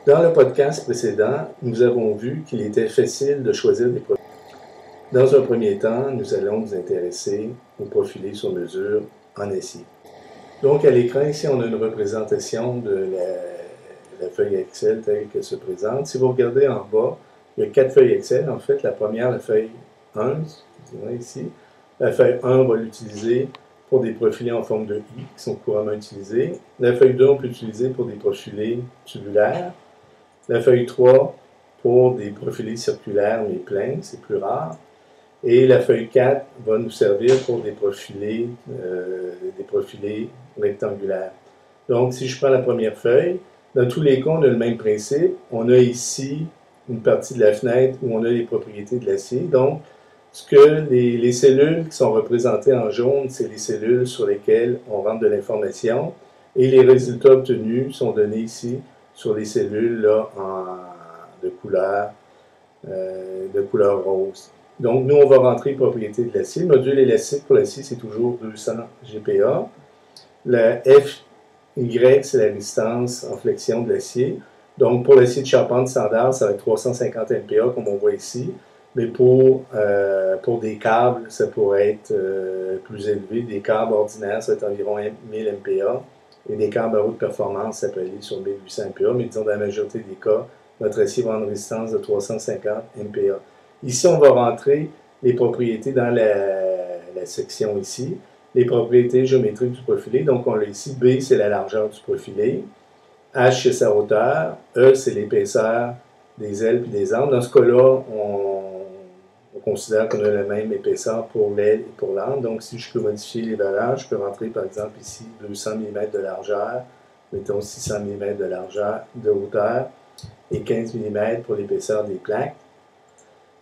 Dans le podcast précédent, nous avons vu qu'il était facile de choisir des profilés. Dans un premier temps, nous allons nous intéresser aux profilés sur mesure en acier. Donc à l'écran, ici, on a une représentation de la feuille Excel telle qu'elle se présente. Si vous regardez en bas, il y a 4 feuilles Excel. En fait, la première, la feuille 1, ici, la feuille 1, on va l'utiliser pour des profilés en forme de I qui sont couramment utilisés. La feuille 2, on peut l'utiliser pour des profilés tubulaires. La feuille 3 pour des profilés circulaires mais pleins, c'est plus rare. Et la feuille 4 va nous servir pour des profilés rectangulaires. Donc, si je prends la première feuille, dans tous les cas, on a le même principe. On a ici une partie de la fenêtre où on a les propriétés de l'acier. Donc, ce que les cellules qui sont représentées en jaune, c'est les cellules sur lesquelles on rentre de l'information. Et les résultats obtenus sont donnés ici sur les cellules là, de couleur rose. Donc, nous, on va rentrer les propriétés de l'acier. Le module élastique pour l'acier, c'est toujours 200 GPa. La FY, c'est la résistance en flexion de l'acier. Donc, pour l'acier de charpente standard, ça va être 350 MPa, comme on voit ici. Mais pour des câbles, ça pourrait être plus élevé. Des câbles ordinaires, ça va être environ 1000 MPa. Et des câbles à haute performance, ça peut aller sur 1800 MPa. Mais disons, dans la majorité des cas, notre acier va avoir une résistance de 350 MPa. Ici, on va rentrer les propriétés dans la section ici. Les propriétés géométriques du profilé. Donc, on l'a ici. B, c'est la largeur du profilé. H, c'est sa hauteur. E, c'est l'épaisseur des ailes et des armes. Dans ce cas-là, on considère qu'on a la même épaisseur pour l'aile et pour l'arme. Donc, si je peux modifier les valeurs, je peux rentrer, par exemple, ici, 200 mm de largeur, mettons 600 mm de largeur, de hauteur, et 15 mm pour l'épaisseur des plaques.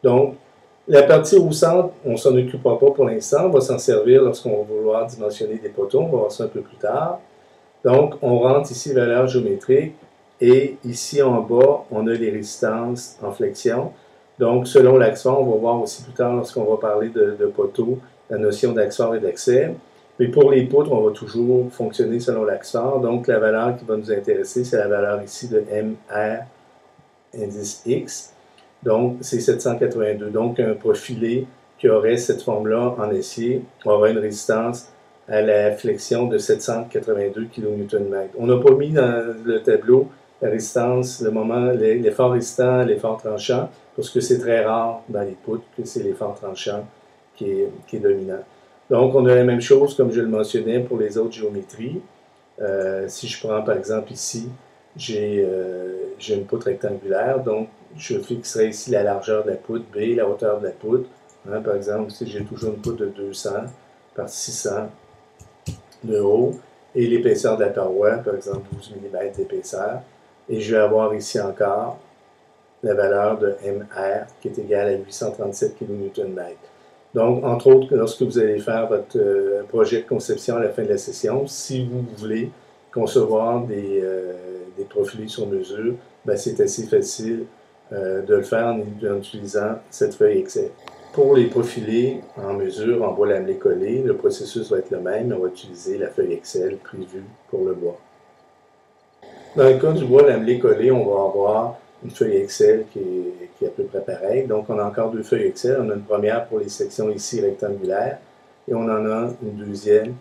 Donc, la partie au centre, on ne s'en occupera pas pour l'instant. On va s'en servir lorsqu'on va vouloir dimensionner des poteaux. On va voir ça un peu plus tard. Donc, on rentre ici les valeurs géométriques et ici en bas, on a les résistances en flexion. Donc, selon l'axor, on va voir aussi plus tard lorsqu'on va parler de poteaux, la notion d'axor et d'accès. Mais pour les poutres, on va toujours fonctionner selon l'axor. Donc, la valeur qui va nous intéresser, c'est la valeur ici de MR indice X. Donc, c'est 782. Donc, un profilé qui aurait cette forme-là en acier aura une résistance à la flexion de 782 kN/m. On n'a pas mis dans le tableau la résistance, le moment, l'effort résistant, l'effort tranchant, parce que c'est très rare dans les poutres que c'est l'effort tranchant qui est dominant. Donc, on a la même chose, comme je le mentionnais, pour les autres géométries. Si je prends, par exemple, ici, j'ai une poutre rectangulaire, donc je fixerai ici la largeur de la poutre, B, la hauteur de la poutre. Hein, par exemple, si j'ai toujours une poutre de 200 par 600 de haut, et l'épaisseur de la paroi, par exemple 12 mm d'épaisseur, et je vais avoir ici encore la valeur de MR qui est égale à 837 kN/m. Donc, entre autres, lorsque vous allez faire votre projet de conception à la fin de la session, si vous voulez concevoir des profilés sur mesure, ben, c'est assez facile de le faire en utilisant cette feuille Excel. Pour les profilés en mesure, en bois lamelé collé, le processus va être le même. On va utiliser la feuille Excel prévue pour le bois. Dans le cas du bois lamelé collé, on va avoir une feuille Excel qui est à peu près pareille. Donc, on a encore 2 feuilles Excel. On a une première pour les sections ici rectangulaires et on en a une deuxième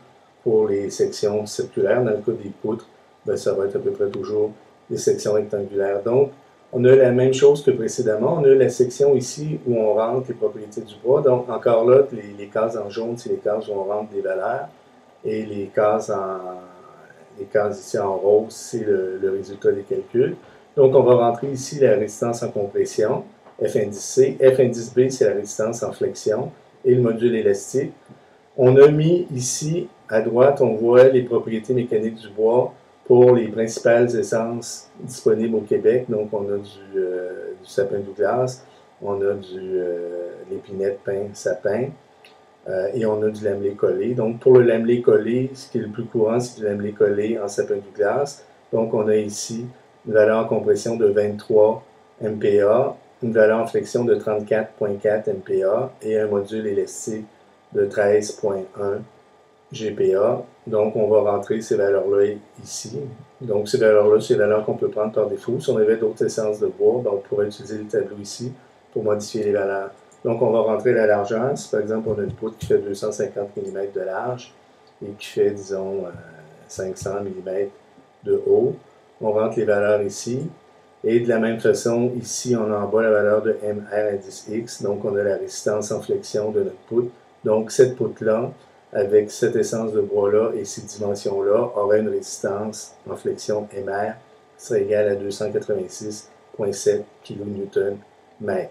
pour les sections circulaires. Dans le cas des poutres, ben, ça va être à peu près toujours des sections rectangulaires. Donc, on a la même chose que précédemment. On a la section ici où on rentre les propriétés du bois. Donc, encore là, les cases en jaune, c'est les cases où on rentre des valeurs. Et les cases ici en rose, c'est le résultat des calculs. Donc, on va rentrer ici la résistance en compression, F indice C. F indice B, c'est la résistance en flexion et le module élastique. On a mis ici, à droite, on voit les propriétés mécaniques du bois pour les principales essences disponibles au Québec. Donc, on a du sapin Douglas, on a de l'épinette pin sapin et on a du lamelé collé. Donc, pour le lamelé collé, ce qui est le plus courant, c'est du lamelé collé en sapin Douglas. Donc, on a ici une valeur en compression de 23 MPa, une valeur en flexion de 34,4 MPa et un module élastique de 13,1 GPa. Donc, on va rentrer ces valeurs-là ici. Donc, ces valeurs-là, c'est les valeurs qu'on peut prendre par défaut. Si on avait d'autres essences de bois, ben, on pourrait utiliser le tableau ici pour modifier les valeurs. Donc, on va rentrer la largeur. Si par exemple, on a une poutre qui fait 250 mm de large et qui fait, disons, 500 mm de haut, on rentre les valeurs ici. Et de la même façon, ici, on a en bas la valeur de MR indice X. Donc, on a la résistance en flexion de notre poutre. Donc, cette poutre-là, avec cette essence de bois-là et ces dimensions-là, aurait une résistance en flexion MR qui serait égale à 286,7 kN/mètre.